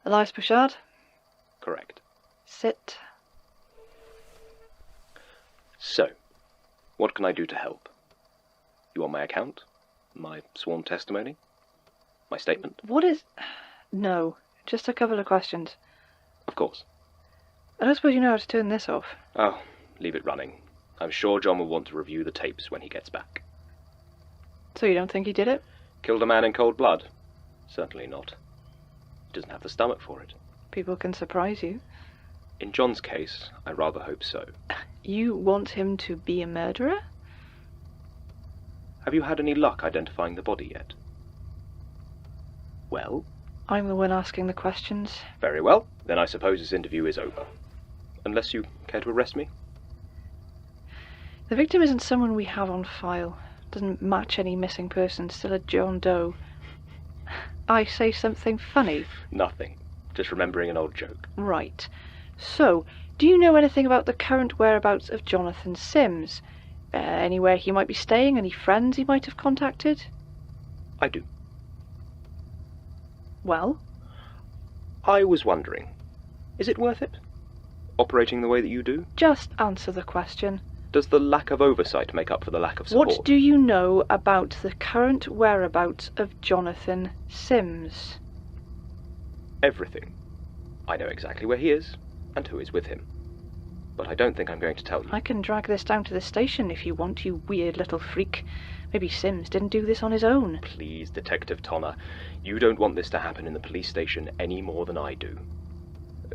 Elias Bouchard? Correct. Sit. So, what can I do to help? You want my account? My sworn testimony? My statement? What is... No, just a couple of questions. Of course. I don't suppose you know how to turn this off. Oh, leave it running. I'm sure John will want to review the tapes when he gets back. So you don't think he did it? Killed a man in cold blood? Certainly not. He doesn't have the stomach for it. People can surprise you. In John's case, I rather hope so. You want him to be a murderer? Have you had any luck identifying the body yet? Well? I'm the one asking the questions. Very well. Then I suppose this interview is over. Unless you care to arrest me? The victim isn't someone we have on file. Doesn't match any missing person. Still a John Doe. I say something funny? Nothing. Just remembering an old joke. Right. So, do you know anything about the current whereabouts of Jonathan Sims? Anywhere he might be staying? Any friends he might have contacted? I do. Well? I was wondering, is it worth it? Operating the way that you do? Just answer the question. Does the lack of oversight make up for the lack of support? What do you know about the current whereabouts of Jonathan Sims? Everything. I know exactly where he is, and who is with him. But I don't think I'm going to tell you. I can drag this down to the station if you want, you weird little freak. Maybe Sims didn't do this on his own. Please, Detective Tonner, you don't want this to happen in the police station any more than I do.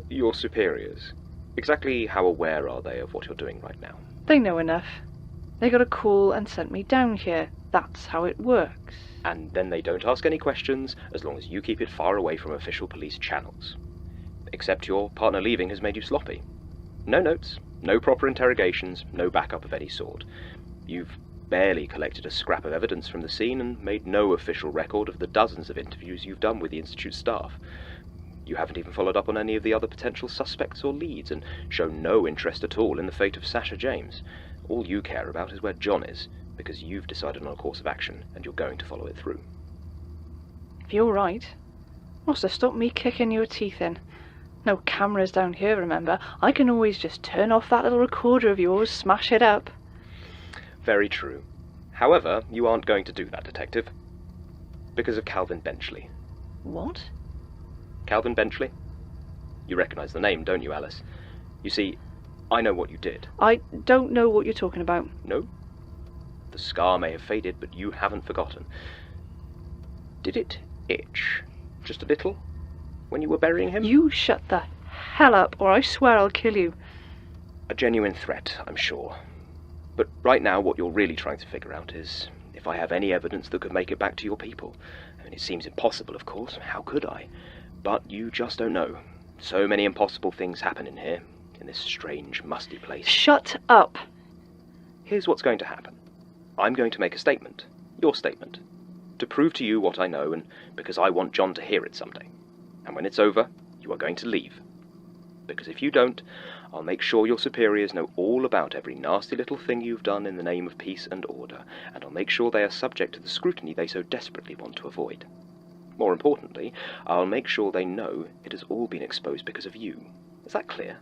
Your superiors, exactly how aware are they of what you're doing right now? They know enough. They got a call and sent me down here. That's how it works. And then they don't ask any questions, as long as you keep it far away from official police channels. Except your partner leaving has made you sloppy. No notes, no proper interrogations, no backup of any sort. You've barely collected a scrap of evidence from the scene and made no official record of the dozens of interviews you've done with the Institute staff. You haven't even followed up on any of the other potential suspects or leads, and shown no interest at all in the fate of Sasha James. All you care about is where John is, because you've decided on a course of action, and you're going to follow it through. If you're right, what's to stop me kicking your teeth in? No cameras down here, remember? I can always just turn off that little recorder of yours, smash it up. Very true. However, you aren't going to do that, Detective. Because of Calvin Benchley. What? Calvin Benchley? You recognise the name, don't you, Alice? You see, I know what you did. I don't know what you're talking about. No? The scar may have faded, but you haven't forgotten. Did it itch? Just a little? When you were burying him? You shut the hell up, or I swear I'll kill you. A genuine threat, I'm sure. But right now, what you're really trying to figure out is if I have any evidence that could make it back to your people. I mean, it seems impossible, of course. How could I? But you just don't know. So many impossible things happen in here, in this strange, musty place. Shut up! Here's what's going to happen. I'm going to make a statement, your statement, to prove to you what I know, and because I want John to hear it someday. And when it's over, you are going to leave. Because if you don't, I'll make sure your superiors know all about every nasty little thing you've done in the name of peace and order, and I'll make sure they are subject to the scrutiny they so desperately want to avoid. More importantly, I'll make sure they know it has all been exposed because of you. Is that clear?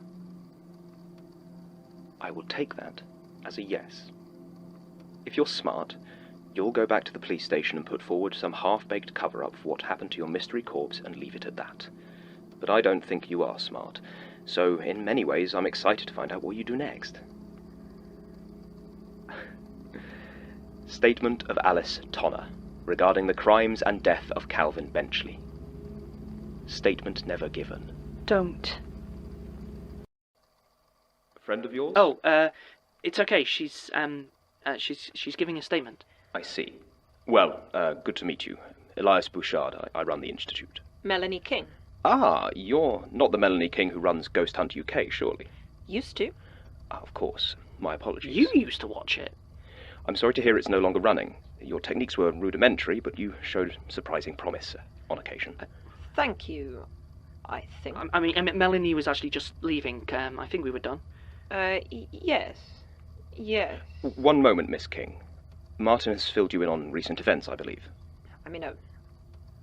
I will take that as a yes. If you're smart, you'll go back to the police station and put forward some half-baked cover-up for what happened to your mystery corpse and leave it at that. But I don't think you are smart, so in many ways I'm excited to find out what you do next. Statement of Alice Tonner regarding the crimes and death of Calvin Benchley. Statement never given. Don't. A friend of yours? Oh, it's okay. She's giving a statement. I see. Well, good to meet you. Elias Bouchard. I run the Institute. Melanie King. Ah, you're not the Melanie King who runs Ghost Hunt UK, surely? Used to. Of course. My apologies. You used to watch it. I'm sorry to hear it's no longer running. Your techniques were rudimentary, but you showed surprising promise on occasion. Thank you, I think. I mean, Melanie was actually just leaving. I think we were done. Yes. Yes. One moment, Miss King. Martin has filled you in on recent events, I believe. I mean,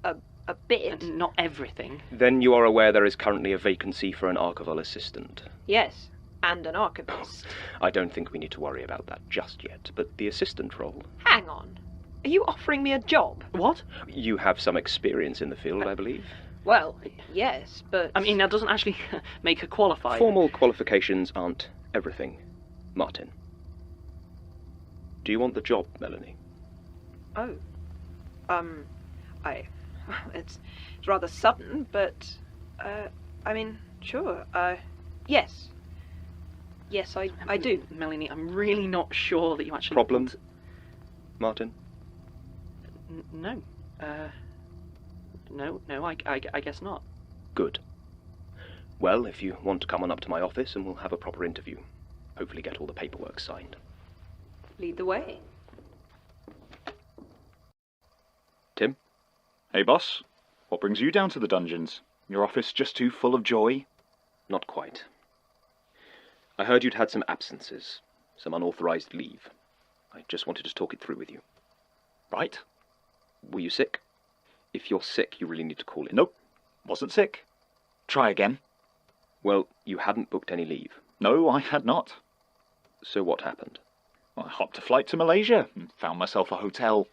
a A bit? Not everything. Then you are aware there is currently a vacancy for an archival assistant. Yes, and an archivist. I don't think we need to worry about that just yet, but the assistant role... Hang on. Are you offering me a job? What? You have some experience in the field, I believe. Well, yes, but... I mean, that doesn't actually make her qualified. Formal qualifications aren't everything, Martin. Do you want the job, Melanie? Oh. It's rather sudden, but, I mean, sure, yes. Yes, I do. Melanie, I'm really not sure that you actually... Problem, Martin? No. No, I guess not. Good. Well, if you want to come on up to my office and we'll have a proper interview. Hopefully get all the paperwork signed. Lead the way. Tim? Hey, boss. What brings you down to the dungeons? Your office just too full of joy? Not quite. I heard you'd had some absences, some unauthorized leave. I just wanted to talk it through with you. Right. Were you sick? If you're sick, you really need to call in. Nope. Wasn't sick. Try again. Well, you hadn't booked any leave. No, I had not. So what happened? I hopped a flight to Malaysia and found myself a hotel.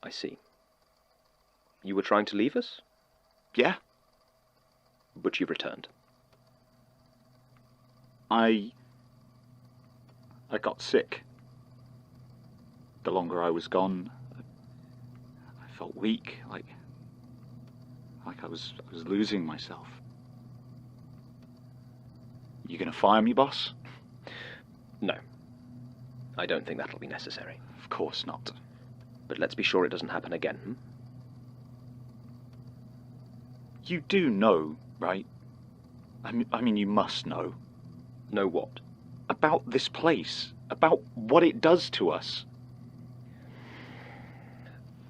I see. You were trying to leave us? Yeah. But you've returned. I got sick. The longer I was gone, I felt weak, like I was losing myself. You gonna fire me, boss? No. I don't think that'll be necessary. Of course not. But let's be sure it doesn't happen again, hmm? You do know, right? I mean, you must know. Know what? About this place. About what it does to us.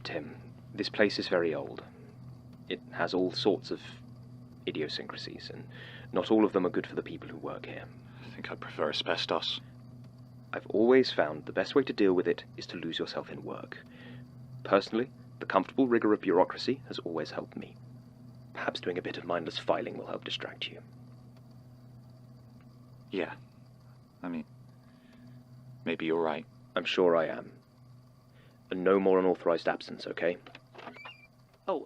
Tim, this place is very old. It has all sorts of idiosyncrasies, and not all of them are good for the people who work here. I think I prefer asbestos. I've always found the best way to deal with it is to lose yourself in work. Personally, the comfortable rigor of bureaucracy has always helped me. Perhaps doing a bit of mindless filing will help distract you. Yeah. I mean, maybe you're right. I'm sure I am. And no more unauthorized absence, okay? Oh,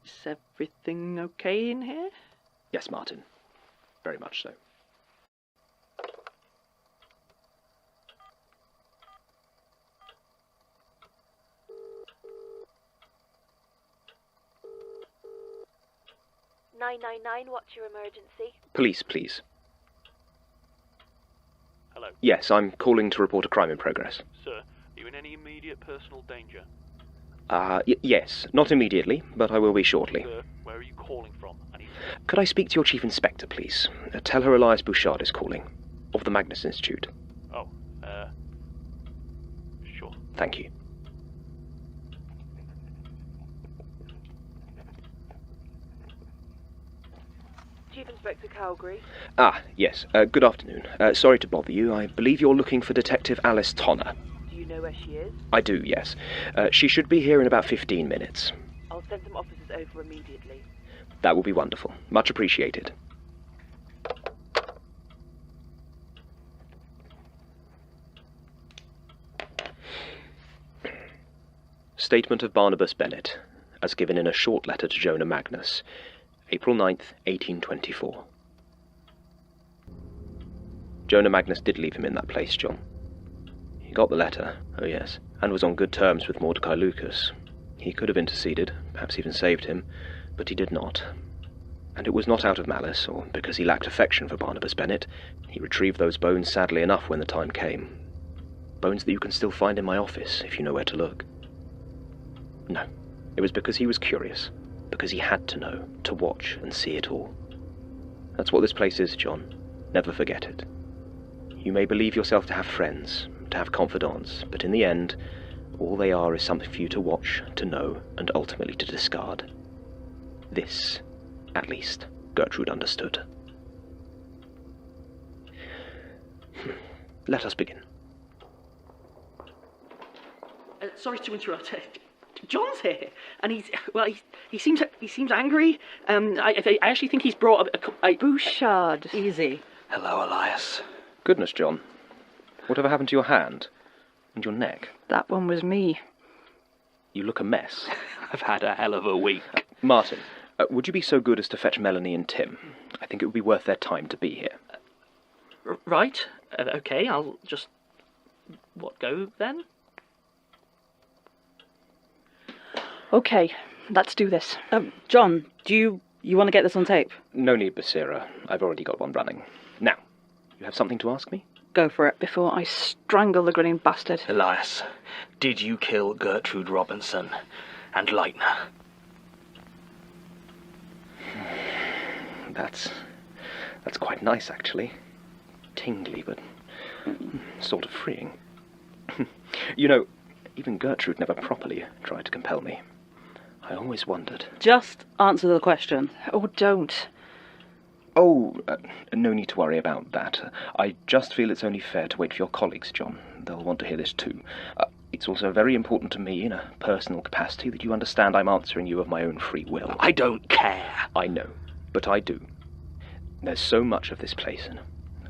is everything okay in here? Yes, Martin. Very much so. What's your emergency? Police, please. Hello. Yes, I'm calling to report a crime in progress. Sir, are you in any immediate personal danger? Yes. Not immediately, but I will be shortly. Sir, where are you calling from? Could I speak to your Chief Inspector, please? Tell her Elias Bouchard is calling. Of the Magnus Institute. Oh, sure. Thank you. Chief Inspector Calgary. Yes. Good afternoon. Sorry to bother you. I believe you're looking for Detective Alice Tonner. Do you know where she is? I do, yes. She should be here in about 15 minutes. I'll send some officers over immediately. That will be wonderful. Much appreciated. Statement of Barnabas Bennett, as given in a short letter to Jonah Magnus, April 9th, 1824. Jonah Magnus did leave him in that place, John. He got the letter, oh yes, and was on good terms with Mordecai Lucas. He could have interceded, perhaps even saved him, but he did not. And it was not out of malice, or because he lacked affection for Barnabas Bennett. He retrieved those bones sadly enough when the time came. Bones that you can still find in my office, if you know where to look. No, it was because he was curious, because he had to know, to watch and see it all. That's what this place is, John. Never forget it. You may believe yourself to have friends, to have confidants, but in the end, all they are is something for you to watch, to know, and ultimately to discard. This, at least, Gertrude understood. Let us begin. Sorry to interrupt. John's here, and he seems angry. I actually think he's brought a Bouchard. Easy. Hello, Elias. Goodness, John. Whatever happened to your hand? And your neck? That one was me. You look a mess. I've had a hell of a week. Martin, would you be so good as to fetch Melanie and Tim? I think it would be worth their time to be here. Right. Okay, I'll just... go then? Okay, let's do this. John, do you want to get this on tape? No need, Basira. I've already got one running. Now, you have something to ask me? Go for it. Before I strangle the grinning bastard. Elias, did you kill Gertrude Robinson and Leitner? That's quite nice, actually. Tingly, but sort of freeing. You know, even Gertrude never properly tried to compel me. I always wondered. Just answer the question. Or don't. Oh, no need to worry about that. I just feel it's only fair to wait for your colleagues, John. They'll want to hear this too. It's also very important to me, in a personal capacity, that you understand I'm answering you of my own free will. I don't care. I know, but I do. There's so much of this place, and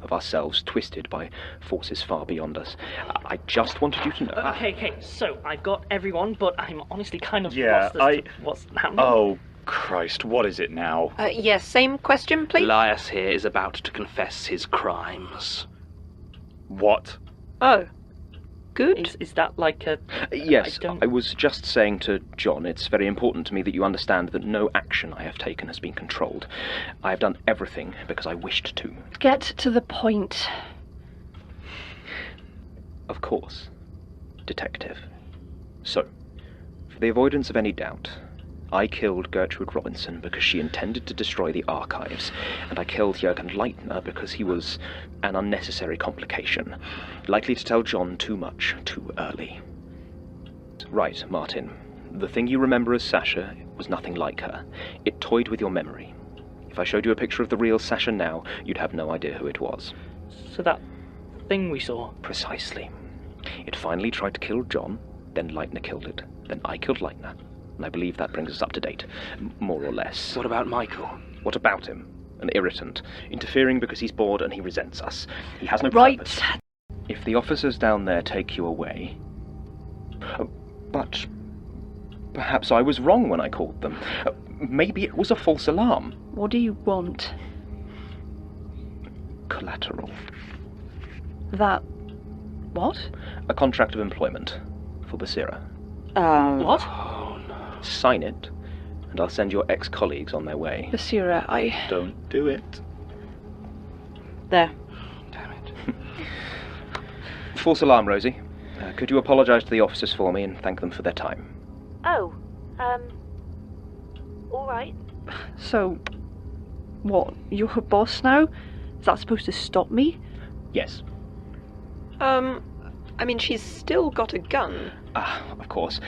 of ourselves, twisted by forces far beyond us. I just wanted you to know. Okay, so I've got everyone, but I'm honestly kind of Yeah, lost as to what's happening. Oh, Christ, what is it now? Yes, same question, please. Elias here is about to confess his crimes. What? Oh. Good. Is that like a... Yes, I don't... I was just saying to John, it's very important to me that you understand that no action I have taken has been controlled. I have done everything because I wished to. Get to the point. Of course, Detective. So, for the avoidance of any doubt, I killed Gertrude Robinson because she intended to destroy the archives, and I killed Jürgen Leitner because he was an unnecessary complication, likely to tell John too much too early. Right, Martin. The thing you remember as Sasha was nothing like her. It toyed with your memory. If I showed you a picture of the real Sasha now, you'd have no idea who it was. So that thing we saw... Precisely. It finally tried to kill John, then Leitner killed it, then I killed Leitner. And I believe that brings us up to date, more or less. What about Michael? What about him? An irritant, interfering because he's bored and he resents us. He has no Right. purpose. If the officers down there take you away... But perhaps I was wrong when I called them. Maybe it was a false alarm. What do you want? Collateral. That... what? A contract of employment for Basira. What? Sign it, and I'll send your ex-colleagues on their way. Basira, Don't do it. There. Damn it. False alarm, Rosie. Could you apologise to the officers for me and thank them for their time? Oh, all right. So... what? You're her boss now? Is that supposed to stop me? Yes. I mean, she's still got a gun. Of course.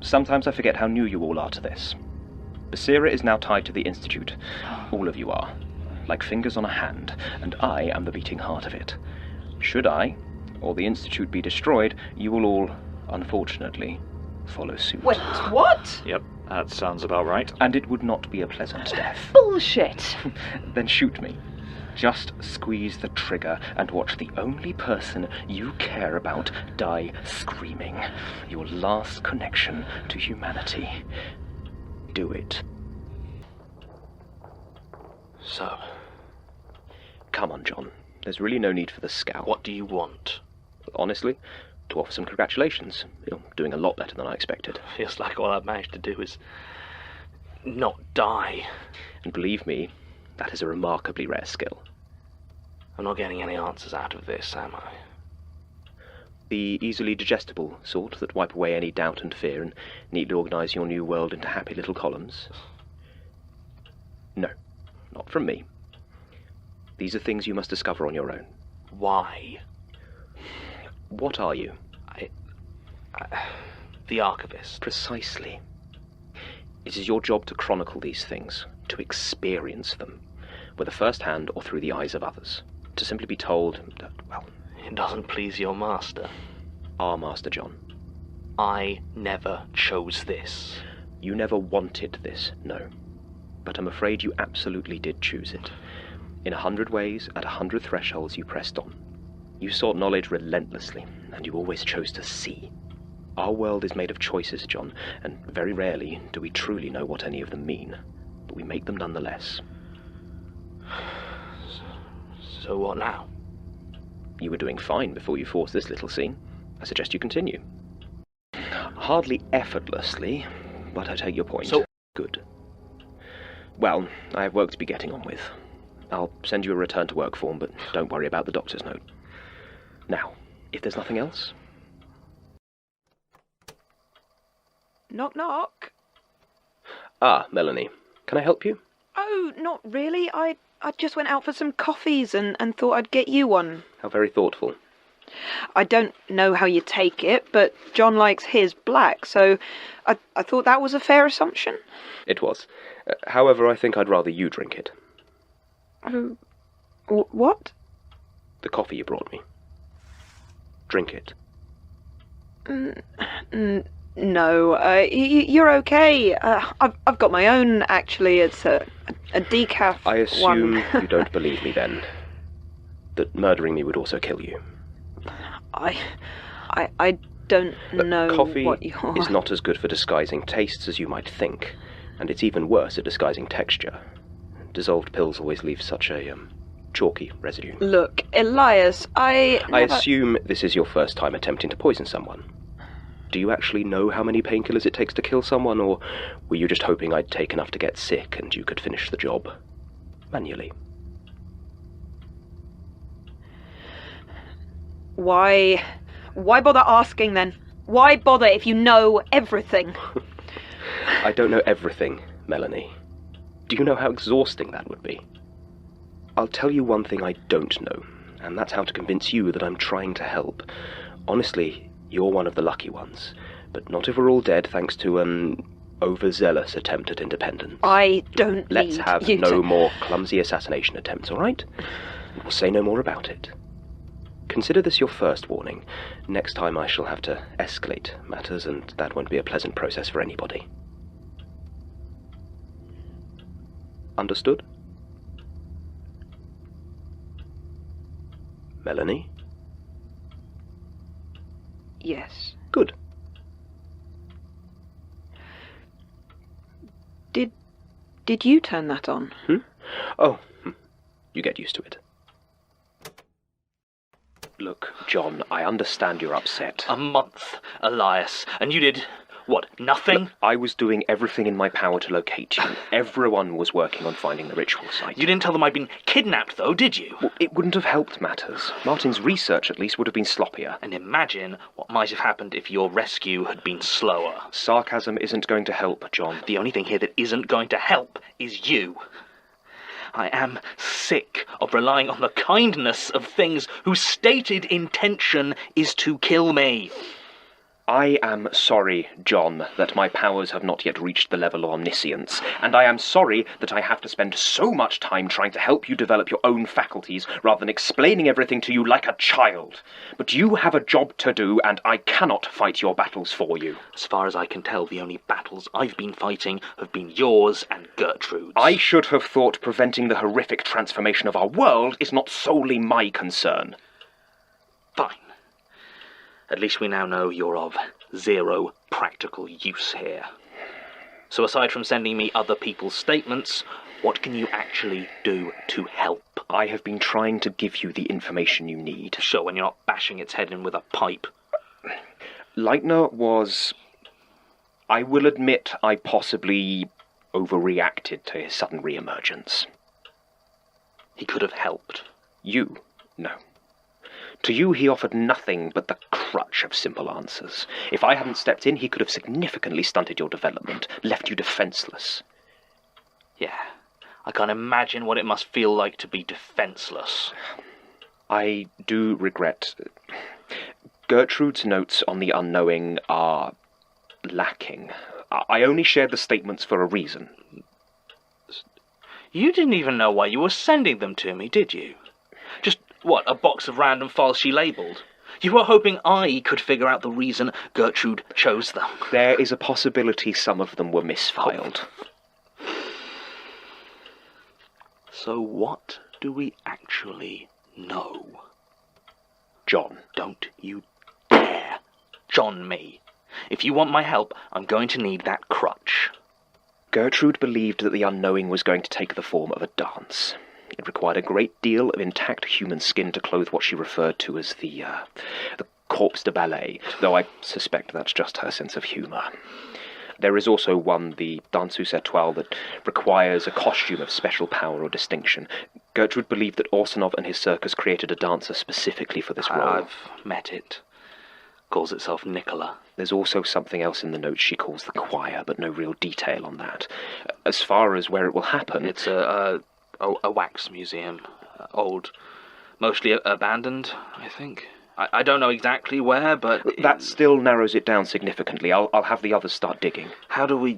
Sometimes I forget how new you all are to this. Basira is now tied to the Institute. All of you are. Like fingers on a hand, and I am the beating heart of it. Should I, or the Institute be destroyed, you will all, unfortunately, follow suit. Wait, what? Yep, that sounds about right. And it would not be a pleasant death. Bullshit! Then shoot me. Just squeeze the trigger and watch the only person you care about die screaming. Your last connection to humanity. Do it. So, Come on, John. There's really no need for the scowl. what do you want? Honestly, to offer some congratulations. You're doing a lot better than I expected. Feels like all I've managed to do is not die. And believe me, that is a remarkably rare skill. I'm not getting any answers out of this, am I? The easily digestible sort that wipe away any doubt and fear and neatly organise your new world into happy little columns? No, not from me. These are things you must discover on your own. Why? What are you? The archivist. Precisely. It is your job to chronicle these things, to experience them, whether first-hand or through the eyes of others. To simply be told that, well... It doesn't please your master. Our master, John. I never chose this. You never wanted this, no. But I'm afraid you absolutely did choose it. In 100 ways, at 100 thresholds, you pressed on. You sought knowledge relentlessly, and you always chose to see. Our world is made of choices, John, and very rarely do we truly know what any of them mean. But we make them nonetheless. So what now? You were doing fine before you forced this little scene. I suggest you continue. Hardly effortlessly, but I take your point. So... Good. Well, I have work to be getting on with. I'll send you a return to work form, but don't worry about the doctor's note. Now, if there's nothing else... Knock, knock. Ah, Melanie. Can I help you? Oh, not really. I just went out for some coffees and thought I'd get you one. How very thoughtful. I don't know how you take it, but John likes his black, so I thought that was a fair assumption. It was. However, I think I'd rather you drink it. What? The coffee you brought me. Drink it. No, you're okay. I've got my own, actually. It's a decaf I assume one. you don't believe me, then. That murdering me would also kill you. I don't know coffee what you're... is not as good for disguising tastes as you might think, and it's even worse at disguising texture. Dissolved pills always leave such a, chalky residue. Look, Elias, I assume this is your first time attempting to poison someone. Do you actually know how many painkillers it takes to kill someone, or were you just hoping I'd take enough to get sick and you could finish the job manually? Why bother asking, then? Why bother if you know everything? I don't know everything, Melanie. Do you know how exhausting that would be? I'll tell you one thing I don't know, and that's how to convince you that I'm trying to help. Honestly, you're one of the lucky ones, but not if we're all dead thanks to an overzealous attempt at independence. I don't Let's need have you no to... more clumsy assassination attempts, all right? We'll say no more about it. Consider this your first warning. Next time I shall have to escalate matters, and that won't be a pleasant process for anybody. Understood? Melanie? Yes. Good. Did you turn that on? Oh, you get used to it. Look, John, I understand you're upset. A month, Elias, and you did, what, nothing? Look, I was doing everything in my power to locate you. Everyone was working on finding the ritual site. You didn't tell them I'd been kidnapped, though, did you? Well, it wouldn't have helped matters. Martin's research, at least, would have been sloppier. And imagine what might have happened if your rescue had been slower. Sarcasm isn't going to help, John. The only thing here that isn't going to help is you. I am sick of relying on the kindness of things whose stated intention is to kill me. I am sorry, John, that my powers have not yet reached the level of omniscience, and I am sorry that I have to spend so much time trying to help you develop your own faculties rather than explaining everything to you like a child. But you have a job to do, and I cannot fight your battles for you. As far as I can tell, the only battles I've been fighting have been yours and Gertrude's. I should have thought preventing the horrific transformation of our world is not solely my concern. Fine. At least we now know you're of zero practical use here. So aside from sending me other people's statements, what can you actually do to help? I have been trying to give you the information you need. Sure, when you're not bashing its head in with a pipe. Leitner was... I will admit I possibly overreacted to his sudden re-emergence. He could have helped. You? No. To you, he offered nothing but the crutch of simple answers. If I hadn't stepped in, he could have significantly stunted your development, left you defenseless. Yeah, I can't imagine what it must feel like to be defenseless. I do regret... Gertrude's notes on the unknowing are lacking. I only shared the statements for a reason. You didn't even know why you were sending them to me, did you? Just... what, a box of random files she labelled? You were hoping I could figure out the reason Gertrude chose them. There is a possibility some of them were misfiled. So what do we actually know? John. Don't you dare John me. If you want my help, I'm going to need that crutch. Gertrude believed that the unknowing was going to take the form of a dance. It required a great deal of intact human skin to clothe what she referred to as the corpse de ballet, though I suspect that's just her sense of humour. There is also one, the danseuse étoile, that requires a costume of special power or distinction. Gertrude believed that Orsanov and his circus created a dancer specifically for this role. I've met it. Calls itself Nicola. There's also something else in the notes she calls the choir, but no real detail on that. As far as where it will happen... It's a wax museum. Old. Mostly abandoned, I think. I don't know exactly where, but... That still narrows it down significantly. I'll have the others start digging. How do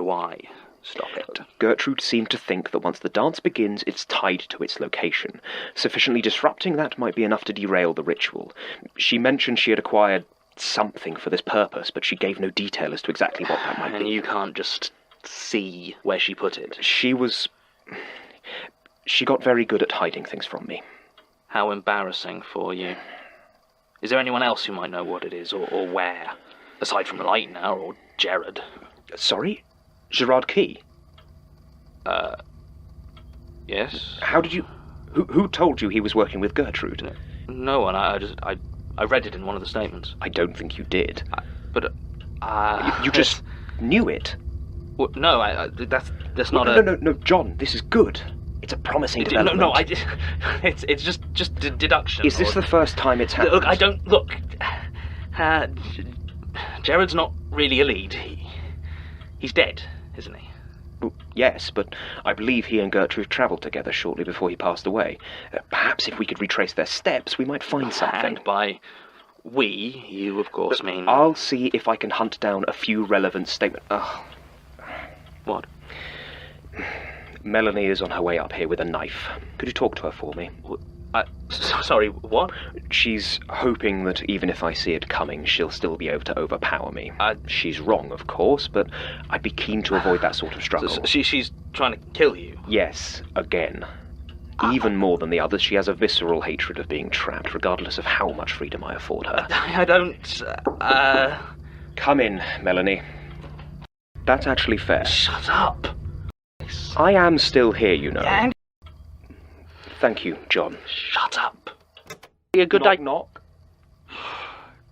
I stop it? Gertrude seemed to think that once the dance begins, it's tied to its location. Sufficiently disrupting that might be enough to derail the ritual. She mentioned she had acquired something for this purpose, but she gave no detail as to exactly what that might be. And you can't just see where she put it? She got very good at hiding things from me. How embarrassing for you. Is there anyone else who might know what it is, or where? Aside from Leitner or Jared. Sorry? Gerard Key? Yes? How did you... Who told you he was working with Gertrude? No one. I read it in one of the statements. I don't think you did. You just knew it? Well, no, that's not No, John, this is good. It's a promising development. No, it's just deduction. Is this the first time it's happened? Look, Jared's not really a lead. He's dead, isn't he? Well, yes, but I believe he and Gertrude travelled together shortly before he passed away. Perhaps if we could retrace their steps, we might find something. And by we, you of course mean... I'll see if I can hunt down a few relevant statements. What? Melanie is on her way up here with a knife. Could you talk to her for me? Sorry, what? She's hoping that even if I see it coming, she'll still be able to overpower me. She's wrong, of course, but I'd be keen to avoid that sort of struggle. So she's trying to kill you? Yes, again. Even more than the others, she has a visceral hatred of being trapped, regardless of how much freedom I afford her. I don't... Come in, Melanie. That's actually fair. Shut up. I am still here, you know. And... Thank you, John. Shut up. Be a good Knock, knock.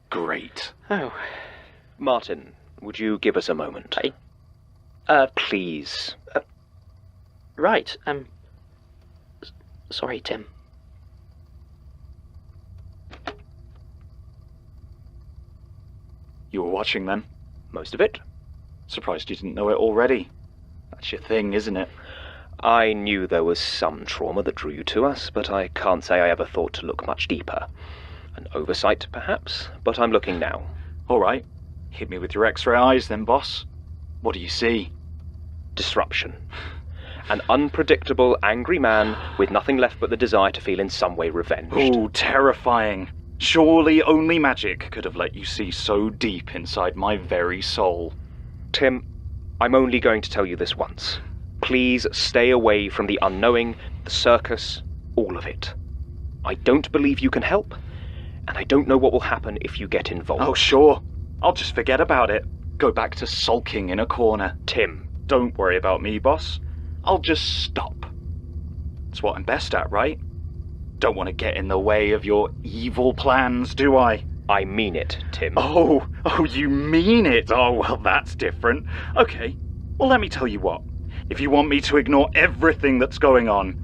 Great. Oh. Martin, would you give us a moment? Please. Right. Sorry, Tim. You were watching then? Most of it. Surprised you didn't know it already. That's your thing, isn't it? I knew there was some trauma that drew you to us, but I can't say I ever thought to look much deeper. An oversight, perhaps, but I'm looking now. All right. Hit me with your X-ray eyes then, boss. What do you see? Disruption. An unpredictable, angry man with nothing left but the desire to feel in some way revenged. Oh, terrifying. Surely only magic could have let you see so deep inside my very soul. Tim, I'm only going to tell you this once. Please stay away from the unknowing, the circus, all of it. I don't believe you can help, and I don't know what will happen if you get involved. Oh, sure. I'll just forget about it. Go back to sulking in a corner. Tim. Don't worry about me, boss. I'll just stop. It's what I'm best at, right? Don't want to get in the way of your evil plans, do I? I mean it, Tim. Oh, you mean it? Oh, well, that's different. Okay, well, let me tell you what. If you want me to ignore everything that's going on,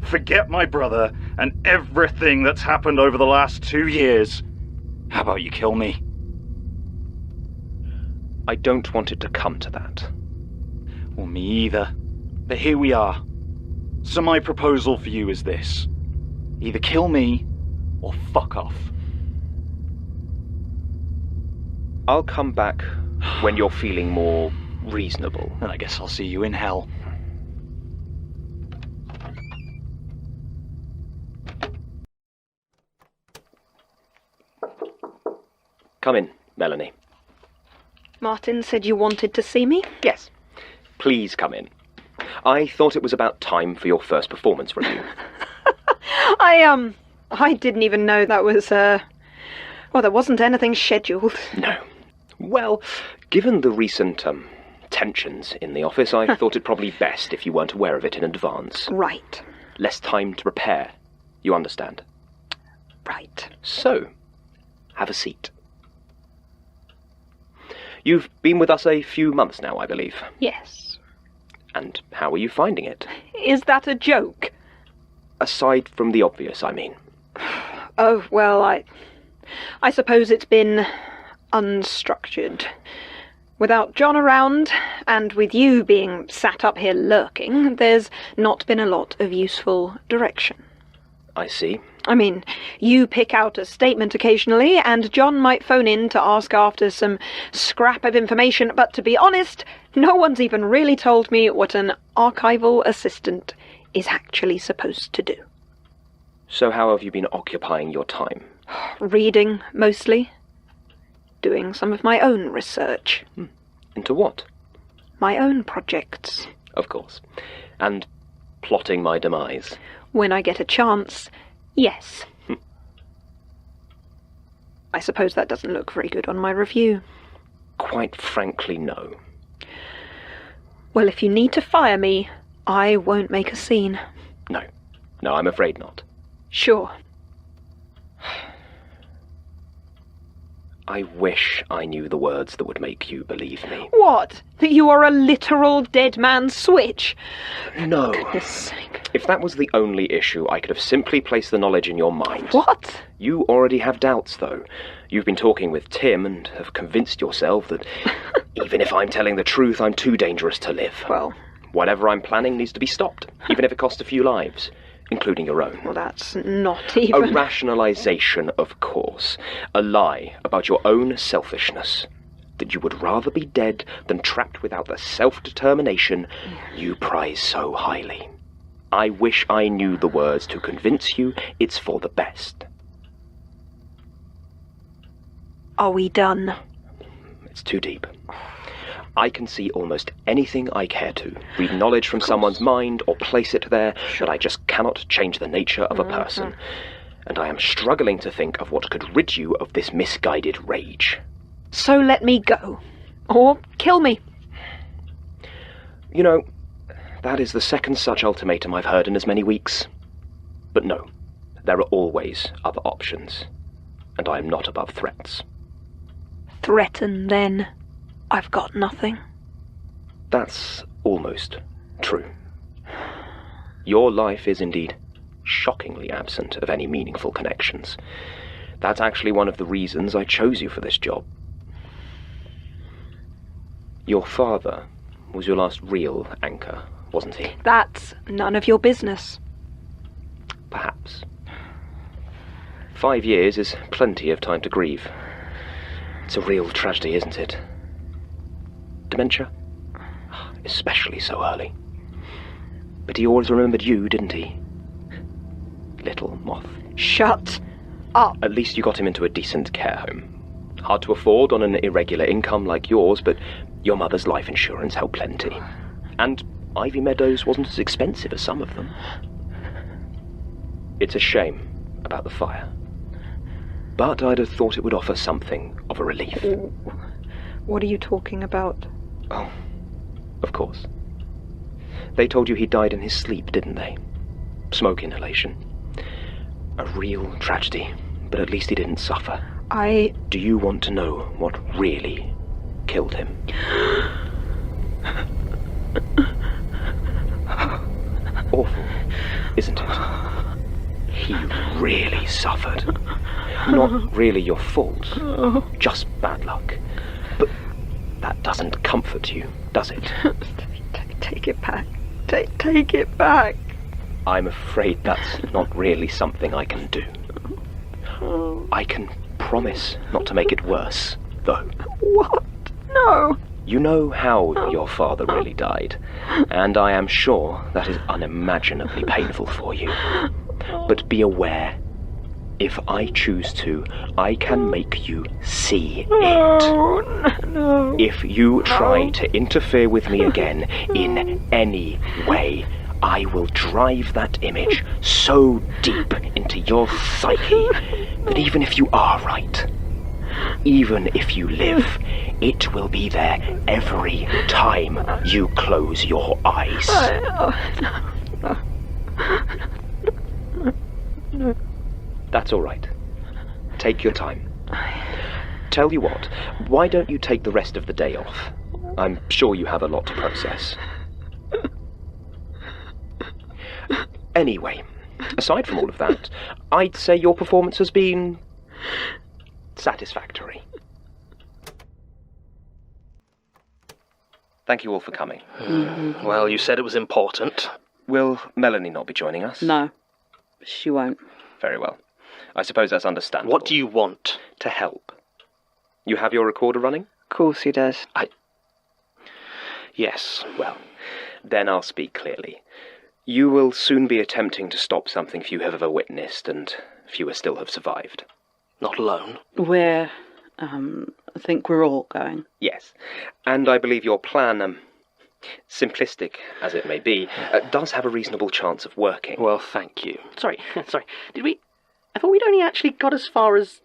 forget my brother and everything that's happened over the last 2 years, how about you kill me? I don't want it to come to that. Well, me either. But here we are. So my proposal for you is this. Either kill me, or fuck off. I'll come back when you're feeling more reasonable. Then I guess I'll see you in hell. Come in, Melanie. Martin said you wanted to see me? Yes. Please come in. I thought it was about time for your first performance review. I didn't even know that was, well, there wasn't anything scheduled. No. Well, given the recent, tensions in the office, I thought it probably best if you weren't aware of it in advance. Right. Less time to prepare. You understand? Right. So, have a seat. You've been with us a few months now, I believe. Yes. And how are you finding it? Is that a joke? Aside from the obvious, I mean. Oh, well, I suppose it's been unstructured. Without John around, and with you being sat up here lurking, there's not been a lot of useful direction. I see. I mean, you pick out a statement occasionally, and John might phone in to ask after some scrap of information, but to be honest, no one's even really told me what an archival assistant is actually supposed to do. So how have you been occupying your time? Reading, mostly. Doing some of my own research. Into what? My own projects. Of course. And plotting my demise. When I get a chance, yes. I suppose that doesn't look very good on my review. Quite frankly, no. Well, if you need to fire me, I won't make a scene. No. No, I'm afraid not. Sure. I wish I knew the words that would make you believe me. What? That you are a literal dead man's switch? No. For goodness sake. If that was the only issue, I could have simply placed the knowledge in your mind. What? You already have doubts, though. You've been talking with Tim and have convinced yourself that even if I'm telling the truth, I'm too dangerous to live. Well, whatever I'm planning needs to be stopped, even if it costs a few lives, including your own. Well, that's not even... A rationalization, of course. A lie about your own selfishness. That you would rather be dead than trapped without the self-determination you prize so highly. I wish I knew the words to convince you it's for the best. Are we done? It's too deep. I can see almost anything I care to, read knowledge from someone's mind or place it there, but I just cannot change the nature of a person. And I am struggling to think of what could rid you of this misguided rage. So let me go. Or kill me. You know, that is the second such ultimatum I've heard in as many weeks. But no, there are always other options. And I am not above threats. Threaten, then. I've got nothing. That's almost true. Your life is indeed shockingly absent of any meaningful connections. That's actually one of the reasons I chose you for this job. Your father was your last real anchor, wasn't he? That's none of your business. Perhaps. 5 years is plenty of time to grieve. It's a real tragedy, isn't it? Dementia? Especially so early. But he always remembered you, didn't he? Little moth. Shut up. At least you got him into a decent care home. Hard to afford on an irregular income like yours, but your mother's life insurance helped plenty. And Ivy Meadows wasn't as expensive as some of them. It's a shame about the fire. But I'd have thought it would offer something of a relief. What are you talking about? Oh, of course. They told you he died in his sleep, didn't they? Smoke inhalation. A real tragedy, but at least he didn't suffer. Do you want to know what really killed him? Awful, isn't it? He really suffered. Not really your fault, just bad luck. But that doesn't comfort you, does it? Take it back. Take it back. I'm afraid that's not really something I can do. I can promise not to make it worse, though. What? No. You know how your father really died, and I am sure that is unimaginably painful for you. But be aware, If I choose to, I can make you see it. No. If you try to interfere with me again in any way, I will drive that image so deep into your psyche that even if you are right, even if you live, it will be there every time you close your eyes. No. That's all right. Take your time. Tell you what, why don't you take the rest of the day off? I'm sure you have a lot to process. Anyway, aside from all of that, I'd say your performance has been satisfactory. Thank you all for coming. Well, you said it was important. Will Melanie not be joining us? No, she won't. Very well. I suppose that's understandable. What do you want? To help. You have your recorder running? Of course he does. Yes. Well, then I'll speak clearly. You will soon be attempting to stop something few have ever witnessed, and fewer still have survived. Not alone. I think we're all going. Yes, and I believe your plan, simplistic as it may be, does have a reasonable chance of working. Well, thank you. Sorry. Did we... I thought we'd only actually got as far as...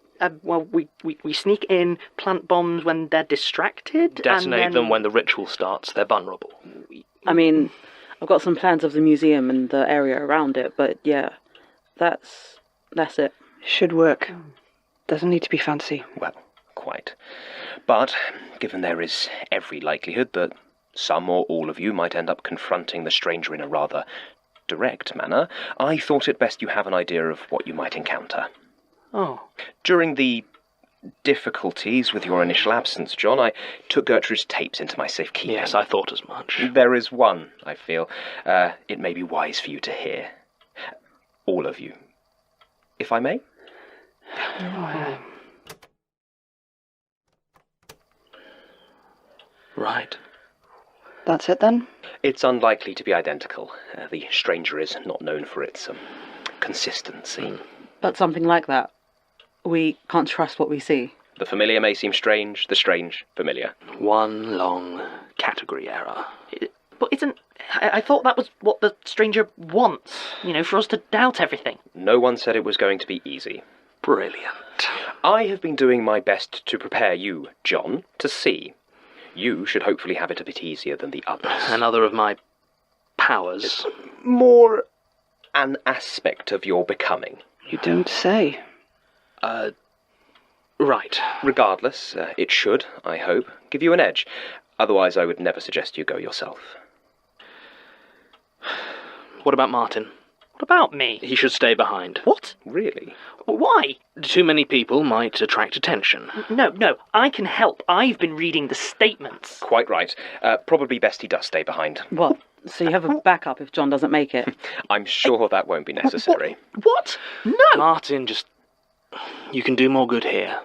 we sneak in, plant bombs when they're distracted, Detonate and then... them when the ritual starts. They're vulnerable. I mean, I've got some plans of the museum and the area around it, but yeah, that's it. Should work. Doesn't need to be fancy. Well, quite. But, given there is every likelihood that some or all of you might end up confronting the stranger in a rather direct manner, I thought it best you have an idea of what you might encounter. Oh. During the difficulties with your initial absence, John, I took Gertrude's tapes into my safekeeping. Yes, I thought as much. There is one, I feel, it may be wise for you to hear. All of you. If I may? Right. That's it then? It's unlikely to be identical. The stranger is not known for its consistency. But something like that. We can't trust what we see. The familiar may seem strange, the strange familiar. One long category error. But isn't... I thought that was what the stranger wants, for us to doubt everything. No one said it was going to be easy. Brilliant. I have been doing my best to prepare you, John, to see. You should hopefully have it a bit easier than the others. Another of my powers. More an aspect of your becoming. You don't say. Right. Regardless, it should, I hope, give you an edge. Otherwise, I would never suggest you go yourself. What about Martin? What about me? He should stay behind. What? Really? Why? Too many people might attract attention. No, I can help. I've been reading the statements. Quite right. Probably best he does stay behind. What? So you have a backup if John doesn't make it? I'm sure that won't be necessary. What? No! Martin, you can do more good here.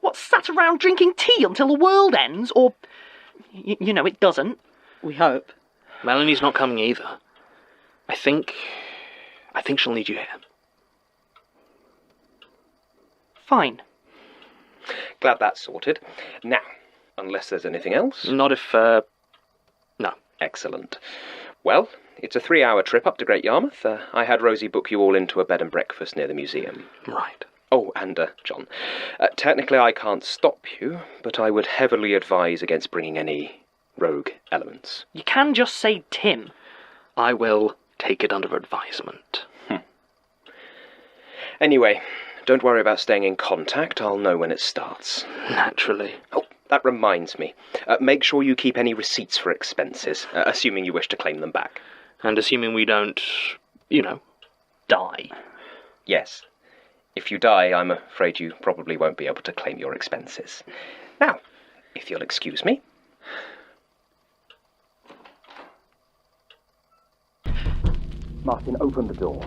What, sat around drinking tea until the world ends? Or, it doesn't. We hope. Melanie's not coming either. I think she'll need you here. Fine. Glad that's sorted. Now, unless there's anything else? Not if, no. Excellent. Well, it's a 3-hour trip up to Great Yarmouth. I had Rosie book you all into a bed and breakfast near the museum. Right. Oh, and, John, technically I can't stop you, but I would heavily advise against bringing any rogue elements. You can just say Tim. I will take it under advisement. Anyway, don't worry about staying in contact. I'll know when it starts. Naturally. Oh, that reminds me. Make sure you keep any receipts for expenses, assuming you wish to claim them back. And assuming we don't, die. Yes. If you die, I'm afraid you probably won't be able to claim your expenses. Now, if you'll excuse me. Martin, open the door.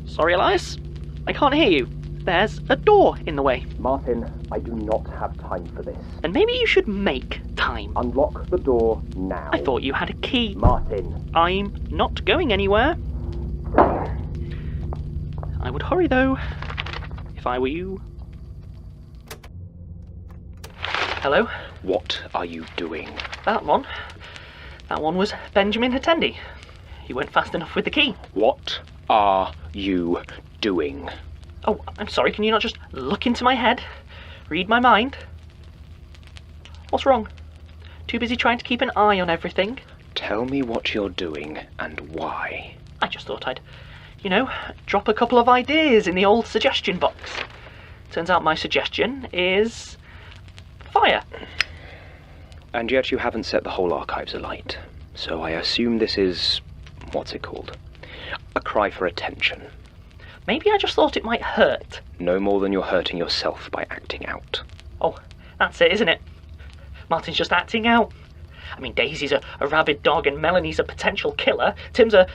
Sorry, Elias. I can't hear you. There's a door in the way. Martin, I do not have time for this. And maybe you should make time. Unlock the door now. I thought you had a key. Martin. I'm not going anywhere. I would hurry, though, if I were you. Hello? What are you doing? That one was Benjamin Attendi. He went fast enough with the key. What are you doing? Oh, I'm sorry, can you not just look into my head? Read my mind? What's wrong? Too busy trying to keep an eye on everything? Tell me what you're doing and why. I just thought I'd, drop a couple of ideas in the old suggestion box. Turns out my suggestion is fire. And yet you haven't set the whole archives alight. So I assume this is, what's it called? A cry for attention. Maybe I just thought it might hurt. No more than you're hurting yourself by acting out. Oh, that's it, isn't it? Martin's just acting out. I mean, Daisy's a rabid dog and Melanie's a potential killer. Tim's a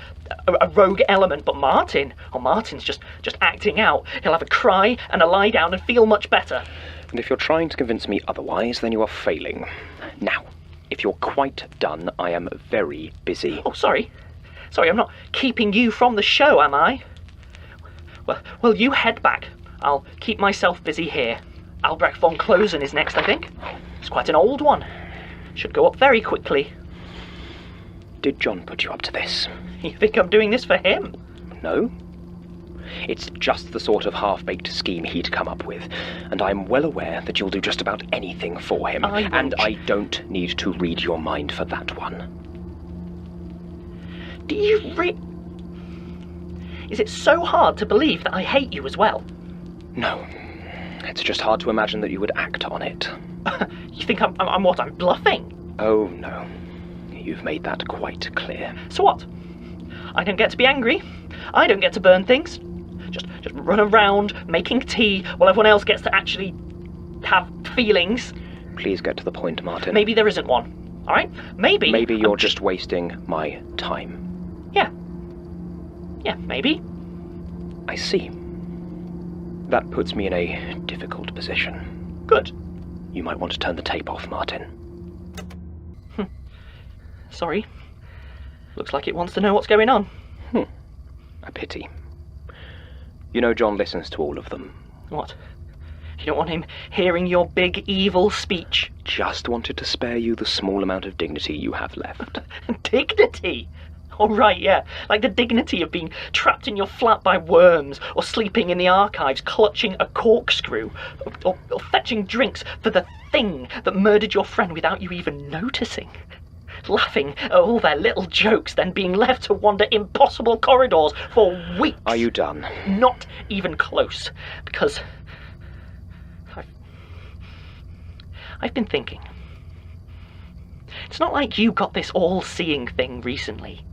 rogue element, but Martin's just acting out. He'll have a cry and a lie down and feel much better. And if you're trying to convince me otherwise, then you are failing. Now, if you're quite done, I am very busy. Oh, sorry. Sorry, I'm not keeping you from the show, am I? Well, you head back. I'll keep myself busy here. Albrecht von Klosen is next, I think. It's quite an old one. Should go up very quickly. Did John put you up to this? You think I'm doing this for him? No. It's just the sort of half-baked scheme he'd come up with, and I'm well aware that you'll do just about anything for him, and I don't need to read your mind for that one. Do you Is it so hard to believe that I hate you as well? No. It's just hard to imagine that you would act on it. You think I'm bluffing? Oh, no. You've made that quite clear. So what? I don't get to be angry. I don't get to burn things. Just run around making tea while everyone else gets to actually have feelings. Please get to the point, Martin. Maybe there isn't one. All right? Maybe you're just wasting my time. Yeah. Yeah, maybe. I see. That puts me in a difficult position. Good. You might want to turn the tape off, Martin. Sorry. Looks like it wants to know what's going on. A pity. You know John listens to all of them. What? You don't want him hearing your big evil speech? Just wanted to spare you the small amount of dignity you have left. Dignity? Oh, right, yeah. Like the dignity of being trapped in your flat by worms, or sleeping in the archives clutching a corkscrew, or fetching drinks for the thing that murdered your friend without you even noticing. Laughing at all their little jokes, then being left to wander impossible corridors for weeks. Are you done? Not even close, because I've been thinking. It's not like you got this all-seeing thing recently.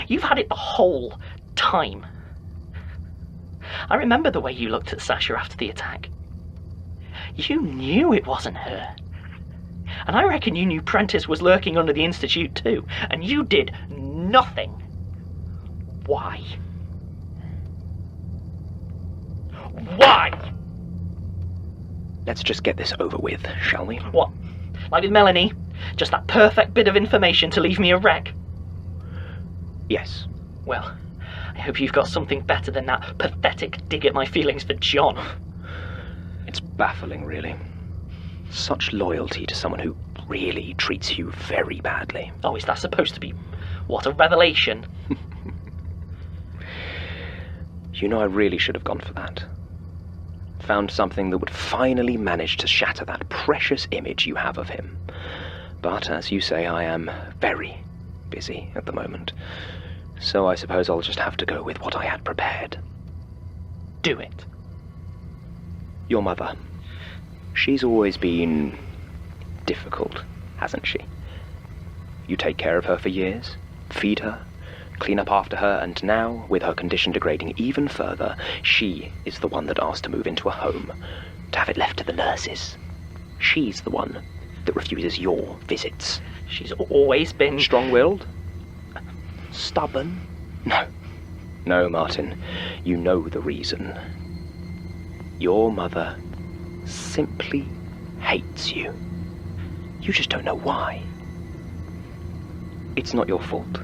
You've had it the whole time. I remember the way you looked at Sasha after the attack. You knew it wasn't her. And I reckon you knew Prentice was lurking under the Institute too, and you did nothing. Why? Why? Let's just get this over with, shall we? What? Like with Melanie? Just that perfect bit of information to leave me a wreck? Yes. Well, I hope you've got something better than that pathetic dig at my feelings for John. It's baffling, really. Such loyalty to someone who really treats you very badly. Oh, is that supposed to be, what, a revelation? You know, I really should have gone for that. Found something that would finally manage to shatter that precious image you have of him. But, as you say, I am very busy at the moment. So I suppose I'll just have to go with what I had prepared. Do it. Your mother. She's always been difficult, hasn't she? You take care of her for years, feed her, clean up after her, and now, with her condition degrading even further, she is the one that asked to move into a home, to have it left to the nurses. She's the one that refuses your visits. She's always been... Strong-willed? Stubborn? No. No, Martin. You know the reason. Your mother simply hates you. You just don't know why. It's not your fault.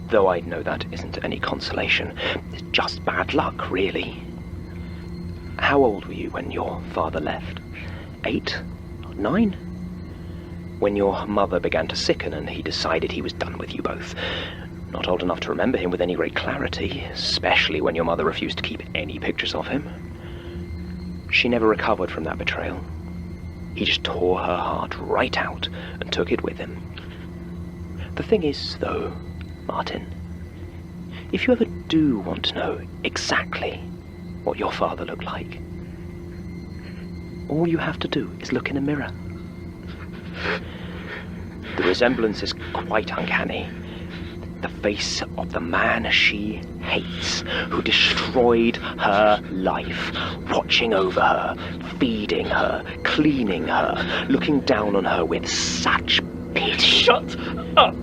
Though I know that isn't any consolation. It's just bad luck, really. How old were you when your father left? 8? 9? When your mother began to sicken and he decided he was done with you both. Not old enough to remember him with any great clarity, especially when your mother refused to keep any pictures of him. She never recovered from that betrayal. He just tore her heart right out and took it with him. The thing is, though, Martin, if you ever do want to know exactly what your father looked like, all you have to do is look in a mirror. The resemblance is quite uncanny. The face of the man she hates, who destroyed her life, watching over her, feeding her, cleaning her, looking down on her with such pity. Shut up!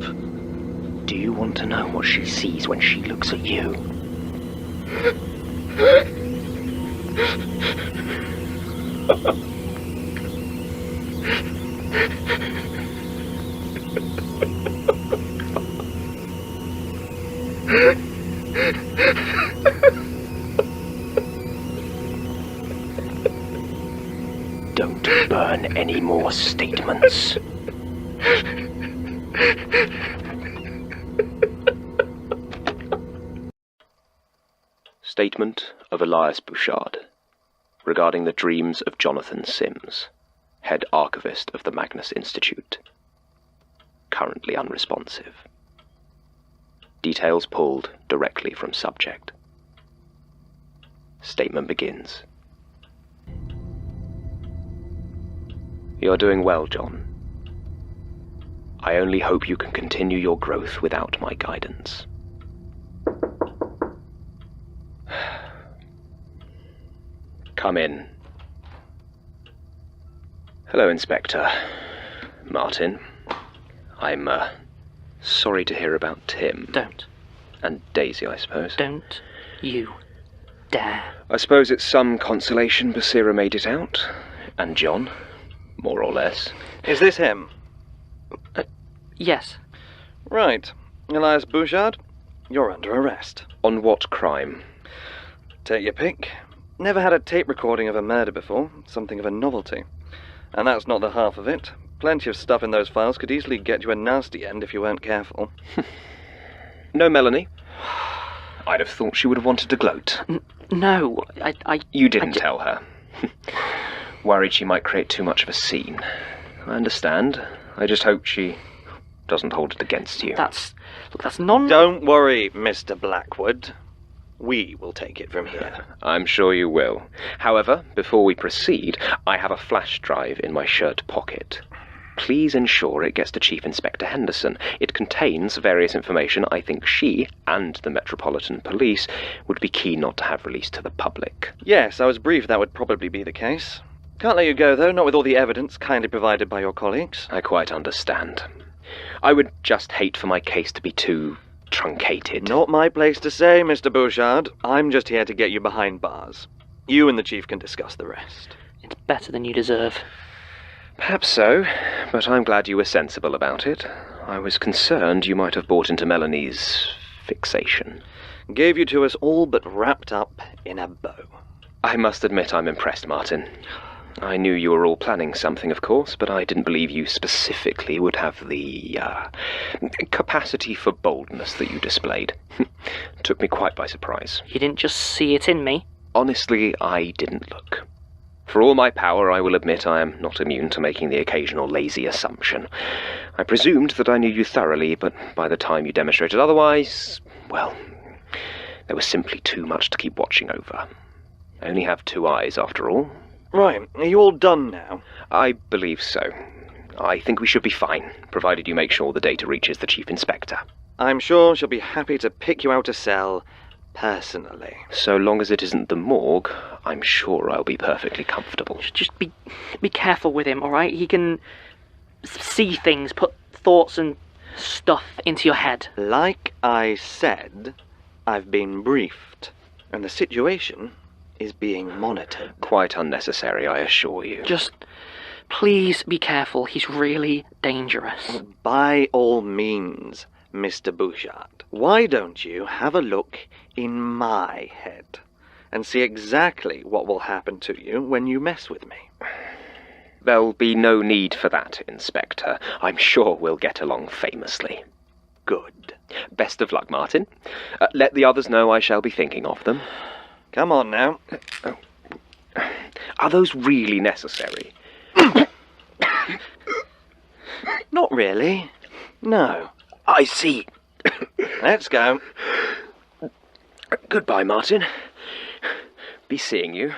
Do you want to know what she sees when she looks at you? Don't burn any more statements. Statement of Elias Bouchard regarding the dreams of Jonathan Sims, head archivist of the Magnus Institute. Currently unresponsive. Details pulled directly from subject. Statement begins. You're doing well, John. I only hope you can continue your growth without my guidance. Come in. Hello, Inspector. Martin. I'm, sorry to hear about Tim. Don't. And Daisy, I suppose. Don't you dare. I suppose it's some consolation Basira made it out. And John, more or less. Is this him? Yes. Right. Elias Bouchard, you're under arrest. On what crime? Take your pick. Never had a tape recording of a murder before. Something of a novelty. And that's not the half of it. Plenty of stuff in those files could easily get you a nasty end if you weren't careful. No Melanie? I'd have thought she would have wanted to gloat. No, You didn't tell her. Worried she might create too much of a scene. I understand. I just hope she doesn't hold it against you. That's Don't worry, Mr. Blackwood. We will take it from here. I'm sure you will. However, before we proceed, I have a flash drive in my shirt pocket. Please ensure it gets to Chief Inspector Henderson. It contains various information I think she and the Metropolitan Police would be keen not to have released to the public. Yes, I was briefed that would probably be the case. Can't let you go, though, not with all the evidence kindly provided by your colleagues. I quite understand. I would just hate for my case to be too truncated. Not my place to say, Mr. Bouchard. I'm just here to get you behind bars. You and the Chief can discuss the rest. It's better than you deserve. Perhaps so, but I'm glad you were sensible about it. I was concerned you might have bought into Melanie's fixation. Gave you to us all but wrapped up in a bow. I must admit I'm impressed, Martin. I knew you were all planning something, of course, but I didn't believe you specifically would have the, capacity for boldness that you displayed. Took me quite by surprise. You didn't just see it in me? Honestly, I didn't look. For all my power, I will admit I am not immune to making the occasional lazy assumption. I presumed that I knew you thoroughly, but by the time you demonstrated otherwise, well, there was simply too much to keep watching over. I only have 2 eyes, after all. Right, are you all done now? I believe so. I think we should be fine, provided you make sure the data reaches the Chief Inspector. I'm sure she'll be happy to pick you out a cell, personally. So long as it isn't the morgue, I'm sure I'll be perfectly comfortable. Just be careful with him, all right? He can see things, put thoughts and stuff into your head. Like I said, I've been briefed, and the situation is being monitored. Quite unnecessary, I assure you. Just please be careful. He's really dangerous. By all means, Mr. Bouchard. Why don't you have a look in my head and see exactly what will happen to you when you mess with me. There'll be no need for that, Inspector. I'm sure we'll get along famously. Good. Best of luck, Martin. Let the others know I shall be thinking of them. Come on now. Are those really necessary? Not really. No. I see. Let's go. Goodbye, Martin. Be seeing you.